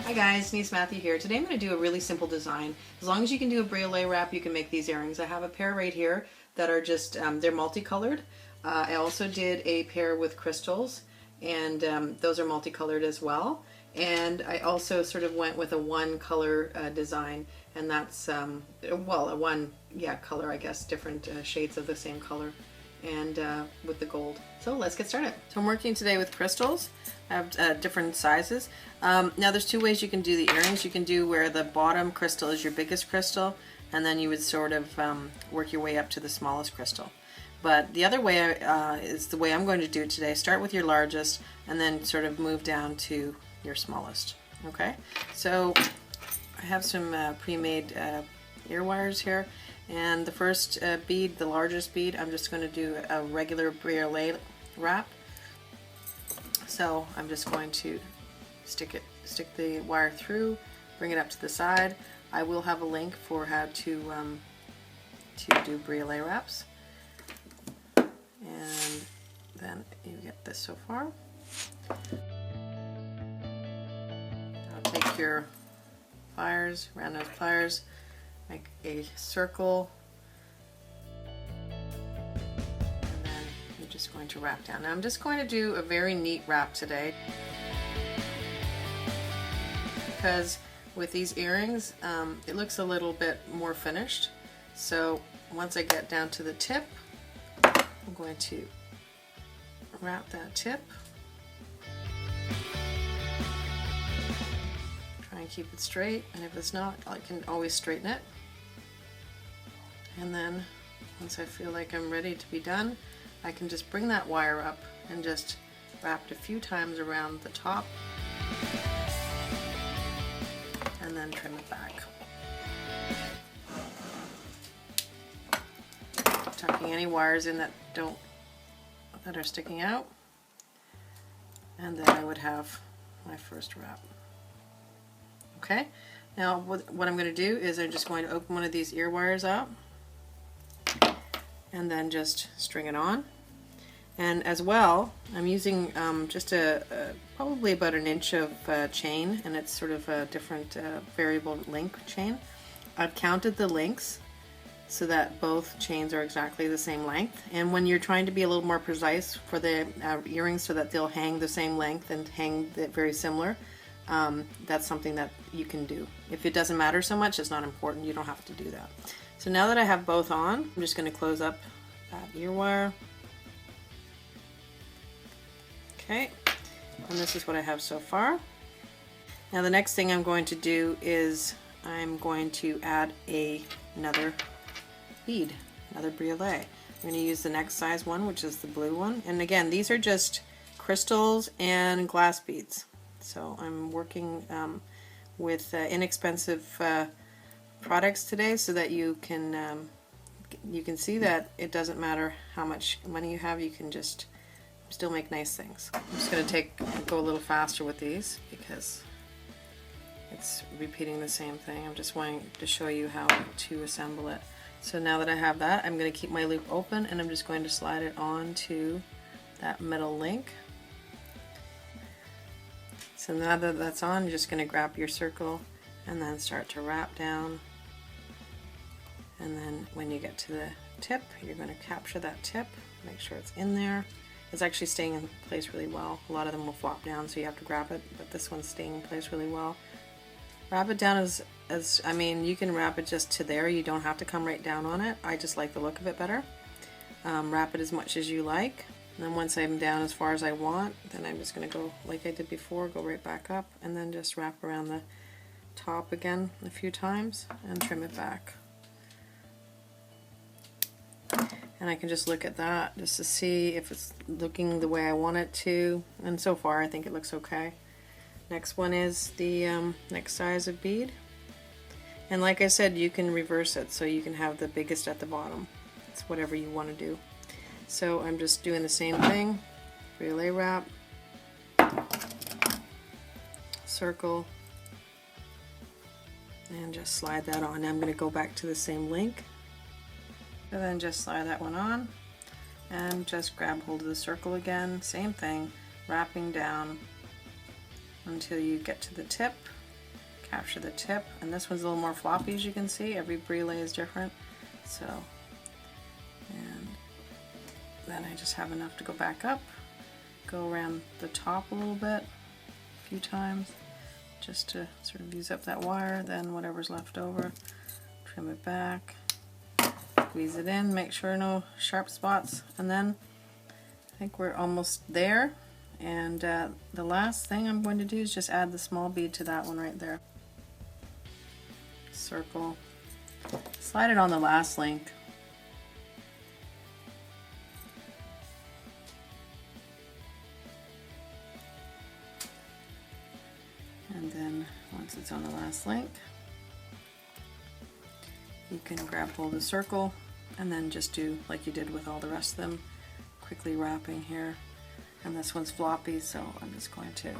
Hi guys, Denise Mathew here. Today I'm going to do a really simple design. As long as you can do a briolette wrap, you can make these earrings. I have a pair right here that are just, they're multicolored. I also did a pair with crystals, and those are multicolored as well. And I also sort of went with a one color design, and that's, well, a one, color, I guess, different shades of the same color, and with the gold. So let's get started. So I'm working today with crystals. I have different sizes. Now there's two ways you can do the earrings. You can do where the bottom crystal is your biggest crystal, and then you would sort of work your way up to the smallest crystal. But the other way is the way I'm going to do it today. Start with your largest and then sort of move down to your smallest. Okay, so I have some pre-made ear wires here, and the first bead, the largest bead, I'm just going to do a regular briolette wrap. So I'm just going to stick the wire through, bring it up to the side. I will have a link for how to do briolette wraps, and then you get this so far. Now take your pliers, round nose pliers, make a circle, and then you're just going to wrap down. Now I'm just going to do a very neat wrap today, because with these earrings it looks a little bit more finished. So once I get down to the tip, I'm going to wrap that tip. Try and keep it straight, and if it's not, I can always straighten it. And then once I feel like I'm ready to be done, I can just bring that wire up and just wrap it a few times around the top, and then trim it back. Tucking any wires in that are sticking out, and then I would have my first wrap. Okay, now what I'm going to do is I'm just going to open one of these ear wires out and then just string it on. And as well, I'm using just probably about an inch of chain, and it's sort of a different variable length chain. I've counted the links so that both chains are exactly the same length. And when you're trying to be a little more precise for the earrings so that they'll hang the same length and hang very similar, that's something that you can do. If it doesn't matter so much, it's not important, you don't have to do that. So now that I have both on, I'm just going to close up that ear wire. Okay, and this is what I have so far. Now the next thing I'm going to do is I'm going to add another bead, another briolette. I'm going to use the next size one, which is the blue one. And again, these are just crystals and glass beads. So I'm working with inexpensive products today, so that you can see that it doesn't matter how much money you have, you can just still make nice things. I'm just going to go a little faster with these because it's repeating the same thing. I'm just wanting to show you how to assemble it. So now that I have that, I'm going to keep my loop open, and I'm just going to slide it onto that middle link. So now that that's on, you're just going to grab your circle and then start to wrap down. And then when you get to the tip, you're going to capture that tip, make sure it's in there. It's actually staying in place really well. A lot of them will flop down, so you have to grab it, but this one's staying in place really well. Wrap it down I mean, you can wrap it just to there. You don't have to come right down on it. I just like the look of it better. Wrap it as much as you like. And then once I'm down as far as I want, then I'm just going to go like I did before, go right back up, and then just wrap around the top again a few times and trim it back. And I can just look at that just to see if it's looking the way I want it to, and so far I think it looks okay. Next one is the next size of bead, and like I said, you can reverse it so you can have the biggest at the bottom. It's whatever you want to do. So I'm just doing the same thing, briolette wrap, circle, and just slide that on. Now I'm going to go back to the same link, and then just slide that one on, and just grab hold of the circle again, same thing, wrapping down until you get to the tip, capture the tip, and this one's a little more floppy, as you can see. Every Briolette is different. So, and then I just have enough to go back up, go around the top a little bit, a few times, just to sort of use up that wire. Then whatever's left over, trim it back, squeeze it in, make sure no sharp spots, and then I think we're almost there. And the last thing I'm going to do is just add the small bead to that one right there. Circle, slide it on the last link. And then once it's on the last link, you can grab hold of the circle and then just do like you did with all the rest of them, quickly wrapping here. And this one's floppy, so I'm just going to,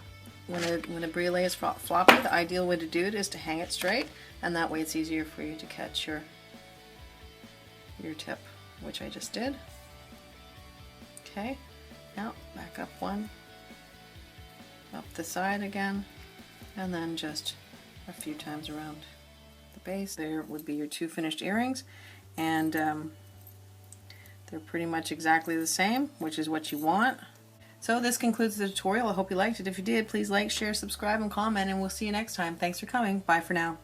when a Briolette is floppy, the ideal way to do it is to hang it straight, and that way it's easier for you to catch your tip, which I just did. Okay, now back up one, up the side again, and then just a few times around the base. There would be your two finished earrings, and they're pretty much exactly the same, which is what you want. So this concludes the tutorial. I hope you liked it. If you did, please like, share, subscribe, and comment, and we'll see you next time. Thanks for coming. Bye for now.